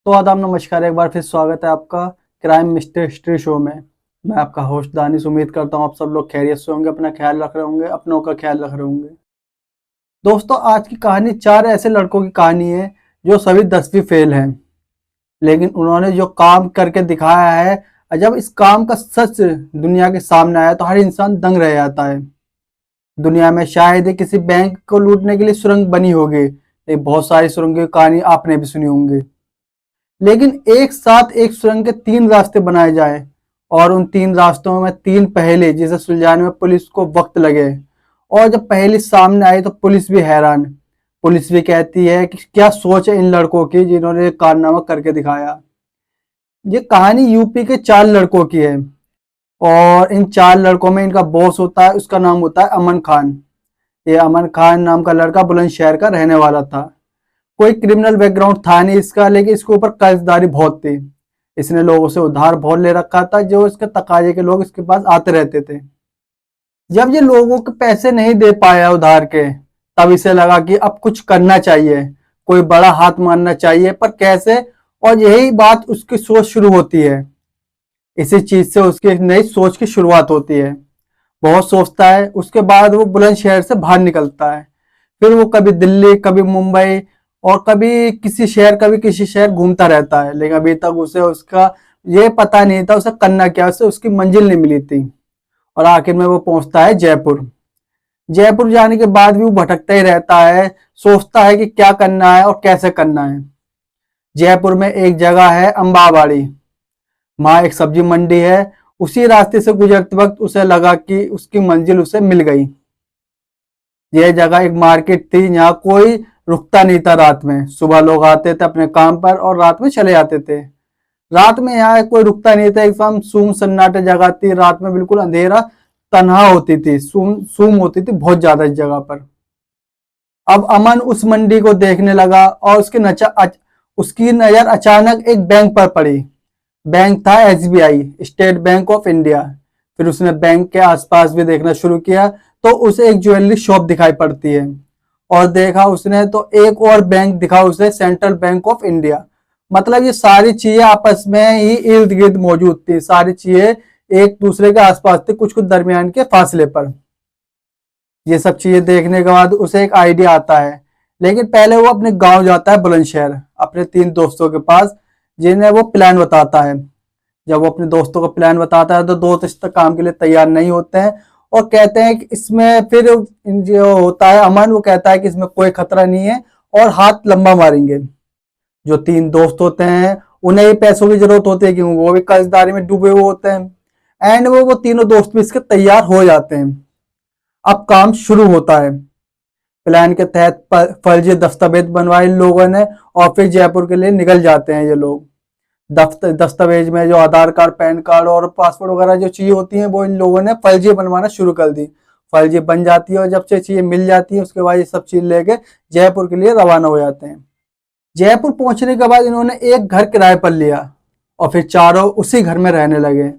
तो आदाब नमस्कार, एक बार फिर स्वागत है आपका क्राइम मिस्ट्री हिस्ट्री शो में। मैं आपका होस्ट दानिश। उम्मीद करता हूँ आप सब लोग खैरियत से होंगे, अपना ख्याल रख रहे होंगे, अपनों का ख्याल रख रहे होंगे। दोस्तों, आज की कहानी 4 ऐसे लड़कों की कहानी है जो सभी 10वीं फेल हैं, लेकिन उन्होंने जो काम करके दिखाया है, और जब इस काम का सच दुनिया के सामने आया तो हर इंसान दंग रह जाता है। दुनिया में शायद ही किसी बैंक को लूटने के लिए सुरंग बनी होगी, लेकिन बहुत सारी सुरंगों की कहानी आपने भी सुनी होंगी। लेकिन एक साथ एक सुरंग के 3 रास्ते बनाए जाए और उन 3 रास्तों में 3 पहेली जिसे सुलझाने में पुलिस को वक्त लगे। और जब पहेली सामने आई तो पुलिस भी हैरान। पुलिस भी कहती है कि क्या सोच है इन लड़कों की जिन्होंने ये कारनामा करके दिखाया। ये कहानी यूपी के 4 लड़कों की है और इन 4 लड़कों में इनका बॉस होता है, उसका नाम होता है अमन खान। ये अमन खान नाम का लड़का बुलंदशहर का रहने वाला था। कोई क्रिमिनल बैकग्राउंड था नहीं इसका, लेकिन इसके ऊपर कर्जदारी बहुत थी। इसने लोगों से उधार बहुत ले रखा था, जो इसके तकाजे के लोग इसके पास आते रहते थे। जब ये लोगों के पैसे नहीं दे पाया उधार के, तब इसे लगा कि अब कुछ करना चाहिए, कोई बड़ा हाथ मारना चाहिए, पर कैसे। और यही बात उसकी सोच शुरू होती है। इसी चीज से उसकी एक नई सोच की शुरुआत होती है। बहुत सोचता है, उसके बाद वो बुलंदशहर से बाहर निकलता है। फिर वो कभी दिल्ली, कभी मुंबई और कभी किसी शहर, कभी किसी शहर घूमता रहता है, लेकिन अभी तक उसे उसका ये पता नहीं था उसे करना क्या, उसे उसकी मंजिल नहीं मिली थी। और आखिर में वो पहुंचता है जयपुर। जयपुर जाने के बाद भी वो भटकता ही रहता है, सोचता है कि क्या करना है और कैसे करना है। जयपुर में एक जगह है अम्बाबाड़ी, वहां एक सब्जी मंडी है। उसी रास्ते से गुजरते वक्त उसे लगा कि उसकी मंजिल उसे मिल गई। यह जगह एक मार्केट थी, यहाँ कोई रुकता नहीं था रात में। सुबह लोग आते थे अपने काम पर और रात में चले जाते थे। रात में यहाँ कोई रुकता नहीं था, एकदम सूम सन्नाटे जगह थी। रात में बिल्कुल अंधेरा, तन्हा होती थी, सूम होती थी बहुत ज्यादा इस जगह पर। अब अमन उस मंडी को देखने लगा और उसकी नजर अचानक एक बैंक पर पड़ी। बैंक था SBI, state bank of India. फिर उसने बैंक के आसपास भी देखना शुरू किया तो उसे एक ज्वेलरी शॉप दिखाई पड़ती है। और देखा उसने तो एक और बैंक दिखा उसे, सेंट्रल बैंक ऑफ इंडिया। मतलब ये सारी चीजें आपस में ही इर्द गिर्द मौजूद थी, सारी चीजें एक दूसरे के आसपास थी, कुछ कुछ दरमियान के फासले पर। ये सब चीजें देखने के बाद उसे एक आइडिया आता है, लेकिन पहले वो अपने गांव जाता है बुलंदशहर, अपने 3 दोस्तों के पास, जिन्हें वो प्लान बताता है। जब वो अपने दोस्तों को प्लान बताता है तो दोस्त इस तक काम के लिए तैयार नहीं होते हैं और कहते हैं कि इसमें फिर जो होता है अमन, वो कहता है कि इसमें कोई खतरा नहीं है और हाथ लंबा मारेंगे। जो 3 दोस्त होते हैं उन्हें ही पैसों की जरूरत होती है, क्योंकि वो भी कर्जदारी में डूबे हुए होते हैं। एंड वो तीनों दोस्त भी इसके तैयार हो जाते हैं। अब काम शुरू होता है। प्लान के तहत फर्जी दस्तावेज बनवाए इन लोगों ने और फिर जयपुर के लिए निकल जाते हैं ये लोग। दस्तावेज में जो आधार कार्ड, पैन कार्ड और पासपोर्ट वगैरह जो चीजें होती हैं, वो इन लोगों ने फर्जी बनवाना शुरू कर दी। फर्जी बन जाती है और जब से चीजें मिल जाती है उसके बाद ये सब चीज लेके जयपुर के लिए रवाना हो जाते हैं। जयपुर पहुंचने के बाद इन्होंने एक घर किराए पर लिया और फिर चारों उसी घर में रहने लगे।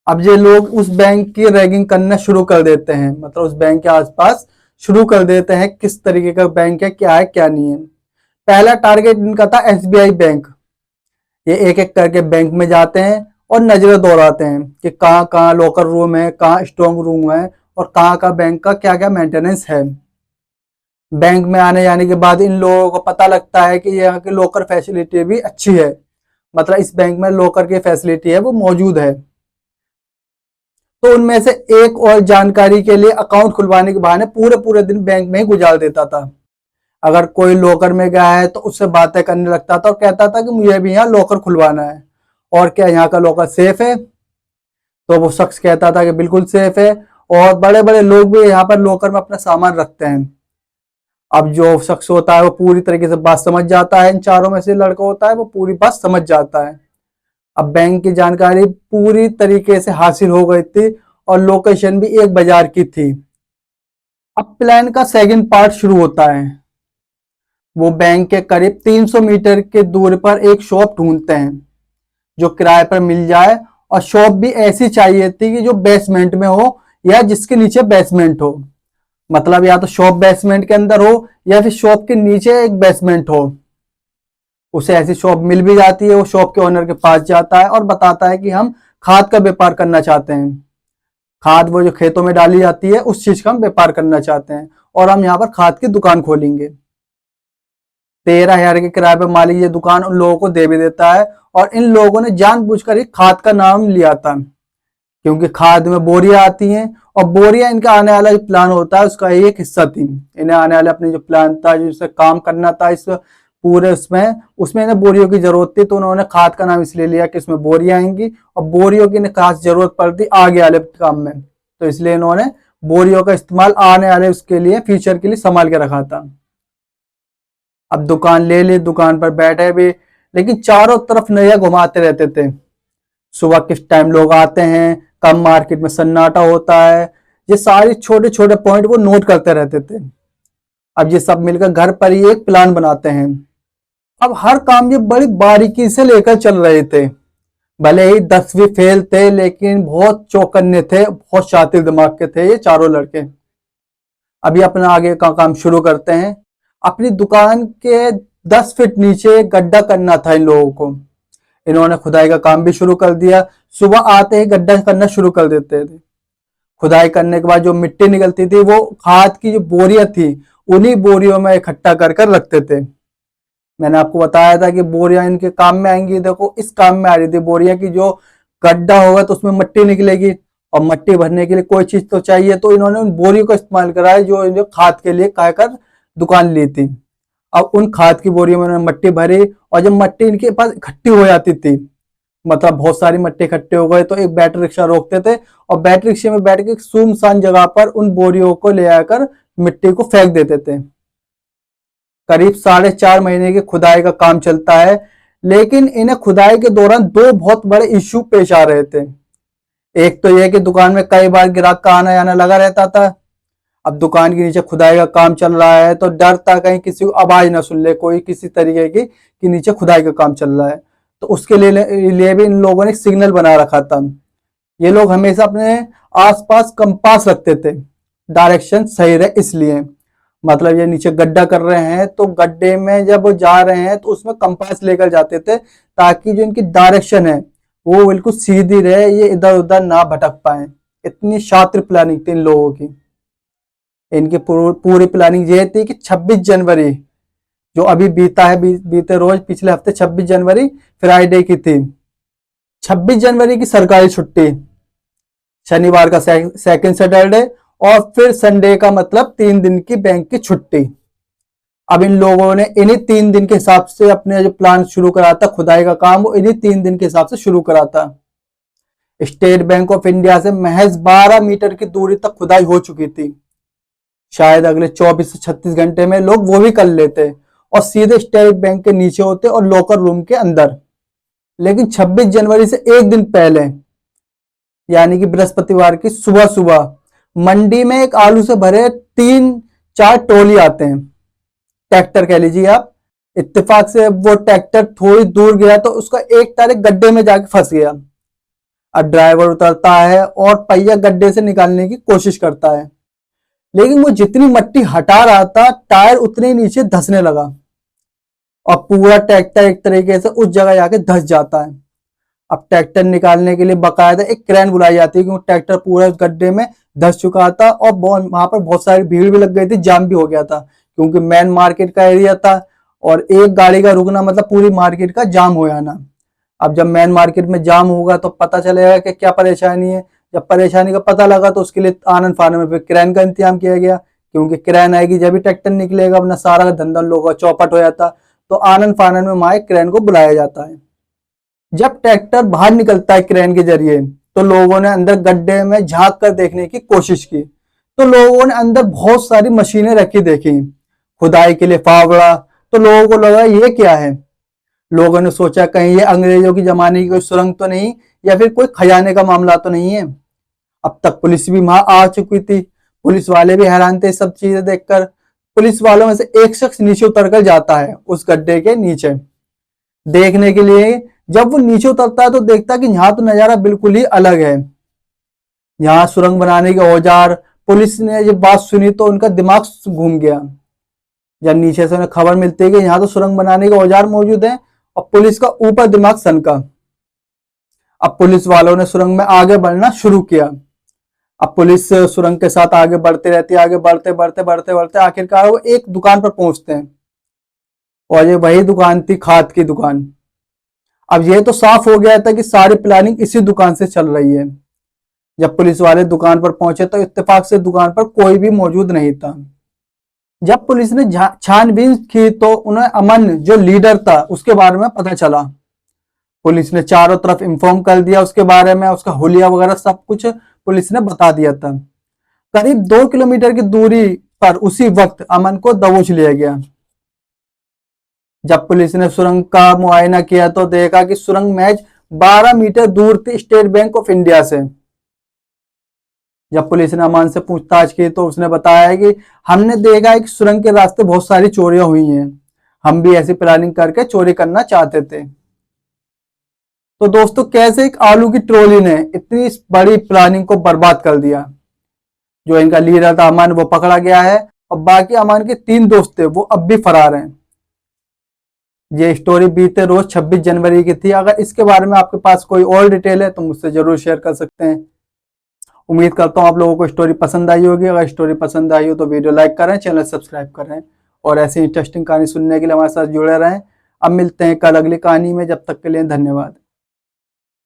अब ये लोग उस बैंक की रैगिंग करना शुरू कर देते हैं, मतलब उस बैंक के आसपास शुरू कर देते हैं किस तरीके का बैंक है क्या नहीं है। पहला टारगेट इनका था एसबीआई बैंक। ये एक एक करके बैंक में जाते हैं और नजरें दौड़ाते हैं कि कहाँ कहाँ लॉकर रूम है, कहाँ स्ट्रॉन्ग रूम है और कहाँ का बैंक का क्या क्या मेंटेनेंस है। बैंक में आने जाने के बाद इन लोगों को पता लगता है कि यहाँ की लॉकर फैसिलिटी भी अच्छी है, मतलब इस बैंक में लॉकर की फैसिलिटी है वो मौजूद है। तो उनमें से एक और जानकारी के लिए अकाउंट खुलवाने के बहाने पूरे पूरे दिन बैंक में ही गुजार देता था। अगर कोई लॉकर में गया है तो उससे बातें करने लगता था और कहता था कि मुझे भी यहाँ लॉकर खुलवाना है और क्या यहाँ का लॉकर सेफ है। तो वो शख्स कहता था कि बिल्कुल सेफ है और बड़े बड़े लोग भी यहाँ पर लॉकर में अपना सामान रखते हैं। अब जो शख्स होता है वो पूरी तरीके से बात समझ जाता है, इन चारों में से लड़का होता है वो पूरी बात समझ जाता है। अब बैंक की जानकारी पूरी तरीके से हासिल हो गई थी और लोकेशन भी एक बाजार की थी। अब प्लान का सेकंड पार्ट शुरू होता है। वो बैंक के करीब 300 मीटर के दूर पर एक शॉप ढूंढते हैं जो किराए पर मिल जाए, और शॉप भी ऐसी चाहिए थी कि जो बेसमेंट में हो या जिसके नीचे बेसमेंट हो। मतलब या तो शॉप बेसमेंट के अंदर हो या फिर शॉप के नीचे एक बेसमेंट हो। उसे ऐसी शॉप मिल भी जाती है, वो शॉप के ओनर के पास जाता है और बताता है कि हम खाद का व्यापार करना चाहते हैं। खाद वो जो खेतों में डाली जाती है उस चीज का हम व्यापार करना चाहते हैं और हम यहाँ पर खाद की दुकान खोलेंगे। 13,000 के किराए पर मालिक ये दुकान उन लोगों को दे भी देता है और इन लोगों ने जानबूझकर ही खाद का नाम लिया था, क्योंकि खाद में बोरियां आती हैं और बोरियां इनका आने वाला जो प्लान होता है उसका एक हिस्सा थी। इन्हें आने वाले अपने जो प्लान था, जिससे काम करना था इस पूरे उसमें इन्हें बोरियों की जरूरत थी, तो उन्होंने खाद का नाम इसलिए लिया कि इसमें बोरियां आएंगी और बोरियों की इन्हें खास जरूरत पड़ती आगे वाले काम में, तो इसलिए इन्होंने बोरियों का इस्तेमाल आने वाले उसके लिए फ्यूचर के लिए संभाल के रखा था। अब दुकान ले ली, दुकान पर बैठे भी, लेकिन चारों तरफ नजर घुमाते रहते थे। सुबह किस टाइम लोग आते हैं, कब मार्केट में सन्नाटा होता है, ये सारे छोटे छोटे पॉइंट वो नोट करते रहते थे। अब ये सब मिलकर घर पर ही एक प्लान बनाते हैं। अब हर काम ये बड़ी बारीकी से लेकर चल रहे थे। भले ही 10वीं फेल थे, लेकिन बहुत चौकन्ने थे, बहुत शातिर दिमाग के थे ये चारों लड़के। अभी अपना आगे का काम शुरू करते हैं। अपनी दुकान के 10 फीट नीचे गड्ढा करना था इन लोगों को। इन्होंने खुदाई का काम भी शुरू कर दिया। सुबह आते ही गड्ढा करना शुरू कर देते थे। खुदाई करने के बाद जो मिट्टी निकलती थी वो खाद की जो बोरियां थी उन्हीं बोरियों में इकट्ठा कर कर रखते थे। मैंने आपको बताया था कि बोरियां इनके काम में आएंगी। देखो इस काम में आ रही थी बोरियां की, जो गड्ढा होगा तो उसमें मिट्टी निकलेगी और मिट्टी भरने के लिए कोई चीज तो चाहिए, तो इन्होंने उन बोरियों का इस्तेमाल करा है जो खाद के लिए कहकर दुकान ली थी। अब उन खाद की बोरियों में उन्होंने मिट्टी भरी और जब मिट्टी इनके पास इकट्ठी हो जाती थी, मतलब बहुत सारी मिट्टी इकट्ठे हो गए, तो एक बैटरी रिक्शा रोकते थे और बैटरी रिक्शे में बैठ के सुनसान जगह पर उन बोरियों को ले आकर मिट्टी को फेंक देते थे। करीब 4.5 महीने की खुदाई का काम चलता है, लेकिन इन्हें खुदाई के दौरान दो बहुत बड़े इश्यू पेश आ रहे थे। एक तो यह कि दुकान में कई बार ग्राहक का आना जाना लगा रहता था। अब दुकान के नीचे खुदाई का काम चल रहा है तो डर था कहीं किसी को आवाज ना सुन ले कोई किसी तरीके की कि नीचे खुदाई का काम चल रहा है, तो उसके लिए भी इन लोगों ने सिग्नल बना रखा था। ये लोग हमेशा अपने आसपास कंपास रखते थे, डायरेक्शन सही रहे इसलिए। मतलब ये नीचे गड्ढा कर रहे हैं तो गड्ढे में जब वो जा रहे हैं तो उसमें कंपास लेकर जाते थे, ताकि जो इनकी डायरेक्शन है वो बिल्कुल सीधी रहे, ये इधर उधर ना भटक पाए। इतनी शातिर प्लानिंग थी इन लोगों की। इनकी पूरी प्लानिंग ये थी कि 26 जनवरी जो अभी बीता है, बीते रोज पिछले हफ्ते 26 जनवरी फ्राइडे की थी। 26 जनवरी की सरकारी छुट्टी, शनिवार का सेकंड सैटरडे और फिर संडे का, मतलब 3 दिन की बैंक की छुट्टी। अब इन लोगों ने इन्हीं 3 दिन के हिसाब से अपने जो प्लान शुरू करा था खुदाई का काम, वो इन्हीं 3 दिन के हिसाब से शुरू करा था। स्टेट बैंक ऑफ इंडिया से महज 12 मीटर की दूरी तक खुदाई हो चुकी थी। शायद अगले 24 से 36 घंटे में लोग वो भी कर लेते और सीधे स्टेट बैंक के नीचे होते और लॉकर रूम के अंदर। लेकिन 26 जनवरी से एक दिन पहले, यानी कि बृहस्पतिवार की सुबह सुबह, मंडी में एक आलू से भरे 3-4 टोली आते हैं, ट्रैक्टर कह लीजिए आप। इत्तेफाक से वो ट्रैक्टर थोड़ी दूर गया तो उसका एक टायर गड्ढे में जाके फंस गया। अब ड्राइवर उतरता है और पहिया गड्ढे से निकालने की कोशिश करता है, लेकिन वो जितनी मिट्टी हटा रहा था टायर उतने नीचे धंसने लगा और पूरा ट्रैक्टर एक तरीके से उस जगह जाके धंस जाता है। अब ट्रैक्टर निकालने के लिए बकायदा एक क्रेन बुलाई जाती है, क्योंकि ट्रैक्टर पूरा गड्ढे में धंस चुका था और वहां पर बहुत सारी भीड़ भी लग गई थी, जाम भी हो गया था, क्योंकि मेन मार्केट का एरिया था और एक गाड़ी का रुकना मतलब पूरी मार्केट का जाम हो जाना। अब जब मेन मार्केट में जाम होगा तो पता चलेगा कि क्या परेशानी है। जब परेशानी का पता लगा तो उसके लिए आनंद फानन में फिर क्रेन का इंतजाम किया गया, क्योंकि क्रेन आएगी जब भी ट्रैक्टर निकलेगा, अपना सारा धंधा लोगों का चौपट हो जाता। तो आनंद फानन में वहां क्रेन को बुलाया जाता है। जब ट्रैक्टर बाहर निकलता है क्रेन के जरिए, तो लोगों ने अंदर गड्ढे में झांक कर देखने की कोशिश की, तो लोगों ने अंदर बहुत सारी मशीनें रखी देखी, खुदाई के लिए फावड़ा। तो लोगों को लगा ये क्या है। लोगों ने सोचा कहीं ये अंग्रेजों की जमाने की कोई सुरंग तो नहीं, या फिर कोई खजाने का मामला तो नहीं है। अब तक पुलिस भी वहां आ चुकी थी, पुलिस वाले भी हैरान थे सब चीजें देखकर। पुलिस वालों में से एक शख्स नीचे उतर कर जाता है उस गड्ढे के नीचे देखने के लिए। जब वो नीचे उतरता है तो देखता है कि यहाँ तो नजारा बिल्कुल ही अलग है। यहाँ सुरंग बनाने के औजार। पुलिस ने जब बात सुनी तो उनका दिमाग घूम गया। जब नीचे से उन्हें खबर मिलती है कि यहाँ तो सुरंग बनाने के औजार मौजूद है, और पुलिस का ऊपर दिमाग सनका। अब पुलिस वालों ने सुरंग में आगे बढ़ना शुरू किया। अब पुलिस सुरंग के साथ आगे बढ़ती रहती है, आगे बढ़ते बढ़ते बढ़ते बढ़ते आखिरकार वो एक दुकान पर पहुंचते हैं और ये वही दुकान थी, खाद की दुकान। अब ये तो साफ हो गया था कि सारी प्लानिंग इसी दुकान से चल रही है। जब पुलिस वाले दुकान पर पहुंचे तो इत्तेफाक से दुकान पर कोई भी मौजूद नहीं था। जब पुलिस ने छानबीन की तो उन्हें अमन जो लीडर था उसके बारे में पता चला। पुलिस ने चारों तरफ इन्फॉर्म कर दिया उसके बारे में, उसका हुलिया वगैरह सब कुछ पुलिस ने बता दिया था। करीब 2 किलोमीटर की दूरी पर उसी वक्त अमन को दबोच लिया गया। जब पुलिस ने सुरंग का मुआयना किया तो देखा कि सुरंग महज 12 मीटर दूर थी स्टेट बैंक ऑफ इंडिया से। जब पुलिस ने अमन से पूछताछ की तो उसने बताया कि हमने देखा है कि सुरंग के रास्ते बहुत सारी चोरियां हुई हैं, हम भी ऐसी प्लानिंग करके चोरी करना चाहते थे। तो दोस्तों, कैसे एक आलू की ट्रॉली ने इतनी बड़ी प्लानिंग को बर्बाद कर दिया। जो इनका लीडर था अमन, वो पकड़ा गया है और बाकी अमन के 3 दोस्त थे वो अब भी फरार हैं। ये स्टोरी बीते रोज 26 जनवरी की थी। अगर इसके बारे में आपके पास कोई और डिटेल है तो मुझसे जरूर शेयर कर सकते हैं। उम्मीद करता हूँ आप लोगों को स्टोरी पसंद आई होगी। अगर स्टोरी पसंद आई हो तो वीडियो लाइक करें, चैनल सब्सक्राइब करें और ऐसी इंटरेस्टिंग कहानी सुनने के लिए हमारे साथ जुड़े रहें। अब मिलते हैं कल अगली कहानी में, जब तक के लिए धन्यवाद।